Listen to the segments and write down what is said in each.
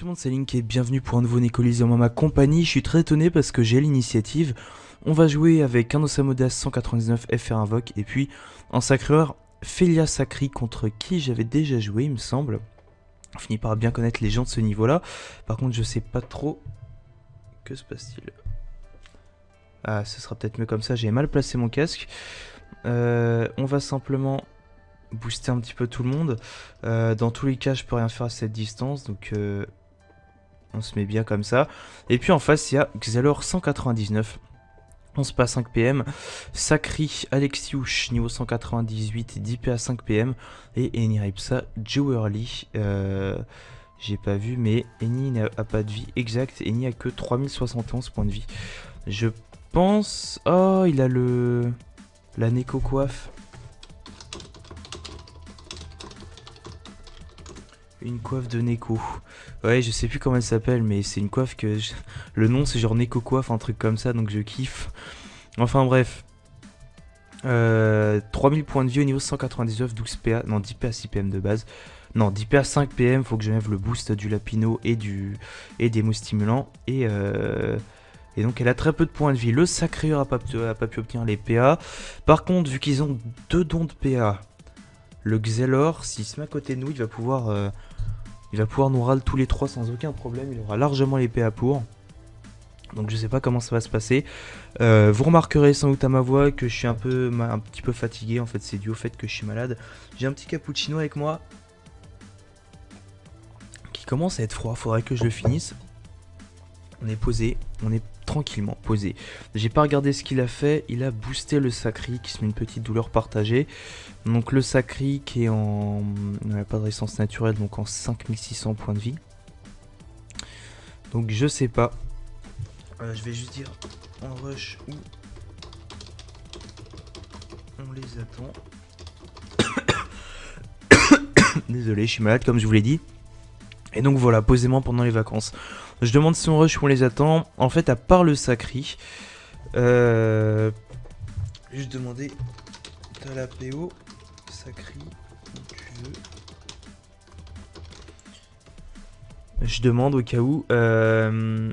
tout le monde, c'est Link et bienvenue pour un nouveau Nécolysium en ma compagnie. Je suis très étonné parce que j'ai l'initiative. On va jouer avec un Osamodas 199 FR Invoque et puis en sacreur Felia Sacri contre qui j'avais déjà joué il me semble. On finit par bien connaître les gens de ce niveau là. Par contre je sais pas trop. Que se passe-t-il? Ah, ce sera peut-être mieux comme ça, j'ai mal placé mon casque. On va simplement booster un petit peu tout le monde. Dans tous les cas je peux rien faire à cette distance, donc on se met bien comme ça. Et puis en face il y a Xalor 199. On se passe 5 PM. Sacri Alexiouche niveau 198, 10 PA 5 PM. Et Eni Ripsa Jowerly. J'ai pas vu, mais Eni n'a pas de vie exact. Eni a que 3071 points de vie. Je pense. Oh, il a la Neko coiffe. Une coiffe de Neko. Ouais, je sais plus comment elle s'appelle, mais c'est une coiffe que... Le nom, c'est genre Neko coiffe, un truc comme ça, donc je kiffe. Enfin bref. 3000 points de vie au niveau 199, 12 PA... Non, 10 PA 6 PM de base. Non, 10 PA 5 PM, faut que j'enlève le boost du Lapino et des mots stimulants. Et donc elle a très peu de points de vie. Le Sacreur a pas pu obtenir les PA. Par contre, vu qu'ils ont 2 dons de PA... Le Xelor, s'il se met à côté de nous, il va pouvoir nous râler tous les 3 sans aucun problème. Il aura largement les PA pour. Donc je sais pas comment ça va se passer. Vous remarquerez sans doute à ma voix que je suis un petit peu fatigué. En fait, c'est dû au fait que je suis malade. J'ai un petit cappuccino avec moi qui commence à être froid. Faudrait que je le finisse. On est posé, on est tranquillement posé. J'ai pas regardé ce qu'il a fait. Il a boosté le Sacri qui se met une petite douleur partagée. Donc le Sacri qui est en... Il n'a pas de résistance naturelle, donc en 5600 points de vie. Donc je sais pas. Je vais juste dire en rush où on les attend. Désolé, je suis malade comme je vous l'ai dit. Et donc voilà, posément pendant les vacances. Je demande si on rush où on les attend. En fait, à part le Sacri, juste demander. T'as la PO Sacri où tu veux. Je demande au cas où. Le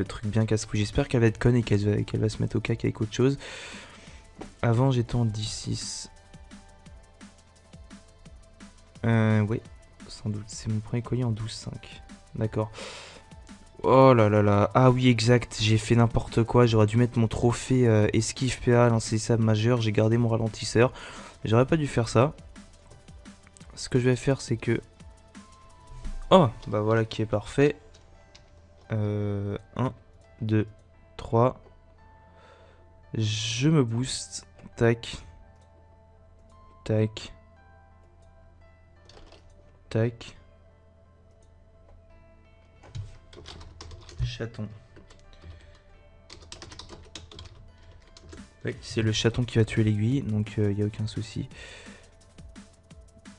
truc bien casse-couille. J'espère qu'elle va être conne et qu'elle va se mettre au cac avec autre chose. Avant, j'étais en 10-6. Oui, sans doute. C'est mon premier collier en 12-5. D'accord. Oh là là là. Ah oui, exact. J'ai fait n'importe quoi. J'aurais dû mettre mon trophée esquive PA, lancer ça majeur. J'ai gardé mon ralentisseur. J'aurais pas dû faire ça. Ce que je vais faire, c'est que... Oh, bah voilà qui est parfait. 1, 2, 3. Je me booste. Tac. Tac. Tac. Chaton. Oui, c'est le chaton qui va tuer l'aiguille, donc il n'y a aucun souci.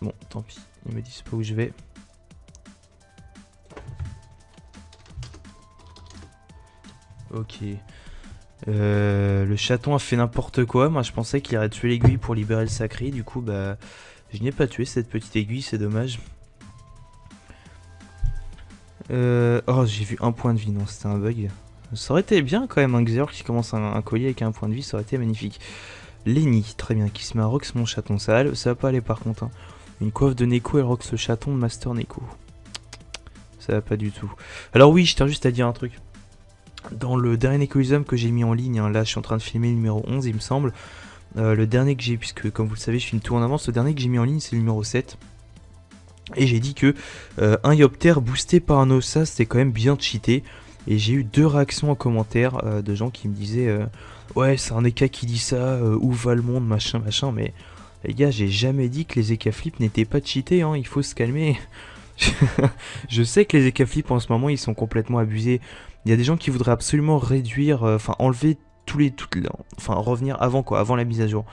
Bon, tant pis, ils me disent pas où je vais. Ok. Le chaton a fait n'importe quoi. Moi, je pensais qu'il aurait tué l'aiguille pour libérer le Sacri. Du coup, bah, je n'ai pas tué cette petite aiguille, c'est dommage. Oh, j'ai vu un point de vie. Non, c'était un bug. Ça aurait été bien quand même, un Xeor qui commence un collier avec un point de vie, ça aurait été magnifique. Lenny, très bien, qui se met à Rox mon chaton. Ça va pas aller par contre. Hein. Une coiffe de Neko, elle Rox le chaton de Master Neko. Ça va pas du tout. Alors oui, je tiens juste à dire un truc. Dans le dernier Nécolysium que j'ai mis en ligne, hein, là je suis en train de filmer le numéro 11 il me semble. Le dernier que j'ai, puisque comme vous le savez je filme tout en avance, le dernier que j'ai mis en ligne c'est le numéro 7. Et j'ai dit que un Yopter boosté par un Ossa c'était quand même bien cheaté. Et j'ai eu 2 réactions en commentaire de gens qui me disaient ouais c'est un EK qui dit ça, où va le monde, machin machin. Mais les gars, j'ai jamais dit que les EK flip n'étaient pas cheatés, hein, il faut se calmer. Je sais que les EK flip en ce moment ils sont complètement abusés. Il y a des gens qui voudraient absolument réduire, enfin enlever enfin revenir avant quoi, avant la mise à jour.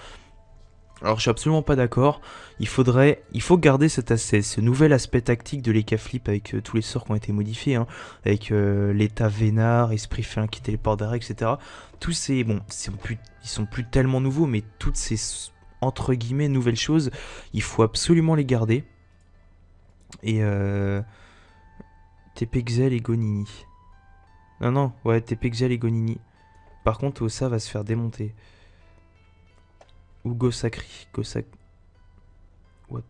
Alors je suis absolument pas d'accord. Il faut garder ce nouvel aspect tactique de l'EK flip avec tous les sorts qui ont été modifiés, hein, avec l'état vénard, esprit félin qui téléporte derrière, etc. Tous ces, bon, ils sont plus tellement nouveaux, mais toutes ces entre guillemets nouvelles choses, il faut absolument les garder. Et TP Xel et Gonini. Non, non, ouais, TP Xel et Gonini. Par contre, Ossa va se faire démonter. Ou Gosakri. What?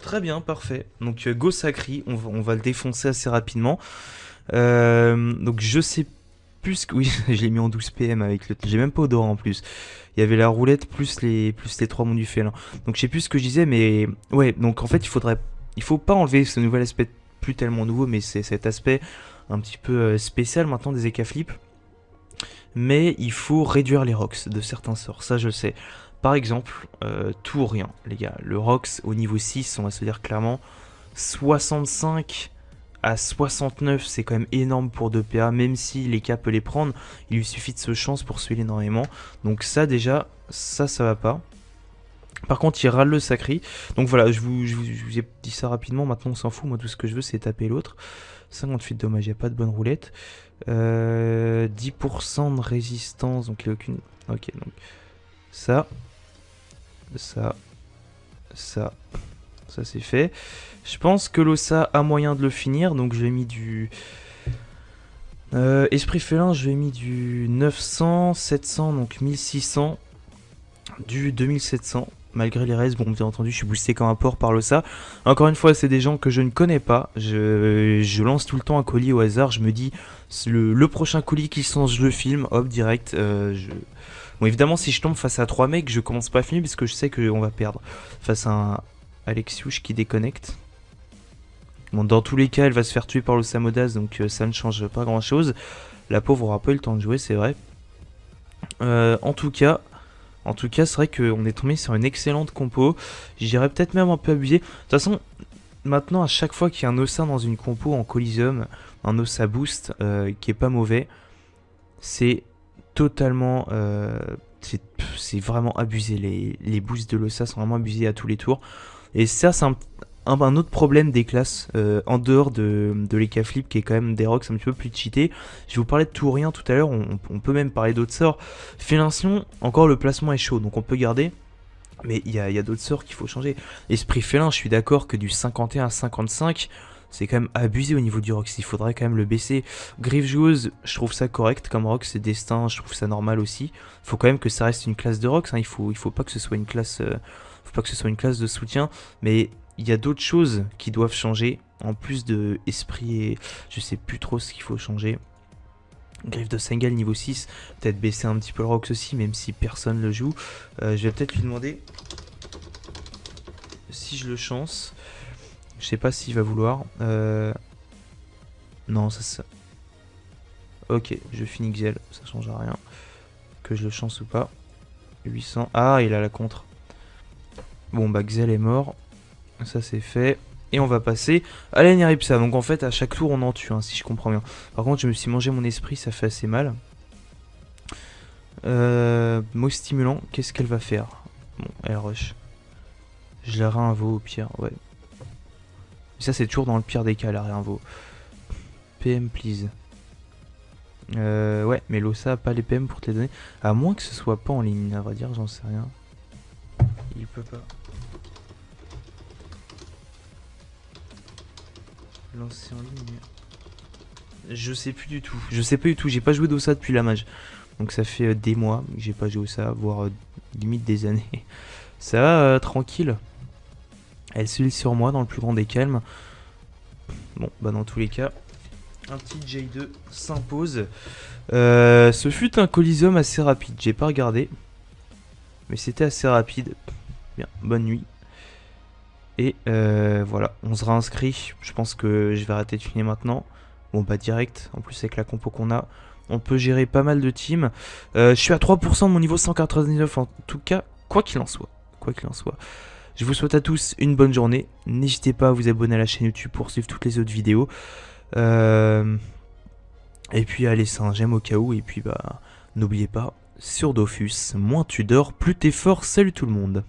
Très bien, parfait. Donc Gosakri, on va le défoncer assez rapidement. Donc je sais plus que... Oui, je l'ai mis en 12 PM avec le... J'ai même pas Odora en plus. Il y avait la roulette plus les 3 monts du félin. Donc je sais plus ce que je disais, mais... Ouais, donc en fait, il faut pas enlever ce nouvel aspect, plus tellement nouveau, mais c'est cet aspect un petit peu spécial maintenant des EK Flip. Mais il faut réduire les rocks de certains sorts, ça je le sais. Par exemple, tout ou rien, les gars. Le rocks au niveau 6, on va se dire clairement, 65 à 69, c'est quand même énorme pour 2 PA, même si les cas peut les prendre, il lui suffit de ce chance pour suivre énormément. Donc ça déjà, ça va pas. Par contre, il râle le sacré. Donc voilà, je vous ai dit ça rapidement, maintenant on s'en fout, moi tout ce que je veux c'est taper l'autre. 58 de dommages, il n'y a pas de bonne roulette. 10% de résistance, donc il n'y a aucune... Ok, donc ça c'est fait. Je pense que l'Ossa a moyen de le finir, donc je lui ai mis du... Esprit félin, je lui ai mis du 900, 700, donc 1600, du 2700. Malgré les restes, bon bien entendu je suis boosté comme un porc par l'Ossa. Encore une fois c'est des gens que je ne connais pas. Je lance tout le temps un colis au hasard. Je me dis le prochain colis qui se lance je le filme. Hop direct. Bon évidemment si je tombe face à 3 mecs je commence pas à filmer parce que je sais qu'on va perdre. Face à un Alexiouche qui déconnecte. Bon dans tous les cas elle va se faire tuer par l'Ossa Modas. Donc ça ne change pas grand chose. La pauvre aura pas eu le temps de jouer c'est vrai. En tout cas c'est vrai qu'on est tombé sur une excellente compo. J'irais peut-être même un peu abusé. De toute façon, maintenant, à chaque fois qu'il y a un Ossa dans une compo en Coliseum, un Ossa boost qui est pas mauvais, c'est totalement... c'est vraiment abusé. Les boosts de l'Ossa sont vraiment abusés à tous les tours. Et ça, c'est un autre problème des classes en dehors de l'EK Flip qui est quand même des rocks un petit peu plus cheatés. Je vous parlais de tout ou rien tout à l'heure, on peut même parler d'autres sorts. Félin, encore le placement est chaud donc on peut garder, mais il y a d'autres sorts qu'il faut changer. Esprit félin, je suis d'accord que du 51 à 55 c'est quand même abusé au niveau du rock, il faudrait quand même le baisser. Griffe joueuse, je trouve ça correct comme rock, c'est destin, je trouve ça normal aussi. Faut quand même que ça reste une classe de rock, hein. il faut pas que ce soit une classe de soutien, mais il y a d'autres choses qui doivent changer, en plus de esprit et je sais plus trop ce qu'il faut changer. Griffe de Sengal niveau 6, peut-être baisser un petit peu le Rox aussi, même si personne le joue. Je vais peut-être lui demander si je le chance. Je sais pas s'il va vouloir. Non, ça... Ok, je finis Xel, ça change à rien. Que je le chance ou pas. 800. Ah, il a la contre. Bon, bah Xel est mort. Ça c'est fait. Et on va passer à la Neripsa. Donc en fait à chaque tour on en tue hein, si je comprends bien. Par contre je me suis mangé mon esprit, ça fait assez mal. Mot stimulant, qu'est-ce qu'elle va faire? Bon, elle rush. Je la réinvo au pire, ouais. Mais ça c'est toujours dans le pire des cas la réinvo. PM please. Ouais, mais l'Ossa a pas les PM pour te les donner. À moins que ce soit pas en ligne, à vrai dire, j'en sais rien. Il peut pas. Lancer en ligne. Je sais plus du tout. Je sais pas du tout. J'ai pas joué d'Ossa depuis la mage. Donc ça fait des mois que j'ai pas joué au ça, voire limite des années. Ça va tranquille. Elle se lit sur moi dans le plus grand des calmes. Bon, bah dans tous les cas, un petit J2 s'impose. Ce fut un Coliseum assez rapide. J'ai pas regardé. Mais c'était assez rapide. Bien, bonne nuit. Et voilà, on se réinscrit. Je pense que je vais arrêter de filmer maintenant. Bon bah direct, en plus avec la compo qu'on a, on peut gérer pas mal de teams. Je suis à 3% de mon niveau 199 en tout cas, quoi qu'il en soit. Quoi qu'il en soit. Je vous souhaite à tous une bonne journée. N'hésitez pas à vous abonner à la chaîne YouTube pour suivre toutes les autres vidéos. Et puis à laisser un j'aime au cas où. Et puis bah n'oubliez pas, sur Dofus, moins tu dors, plus t'es fort. Salut tout le monde.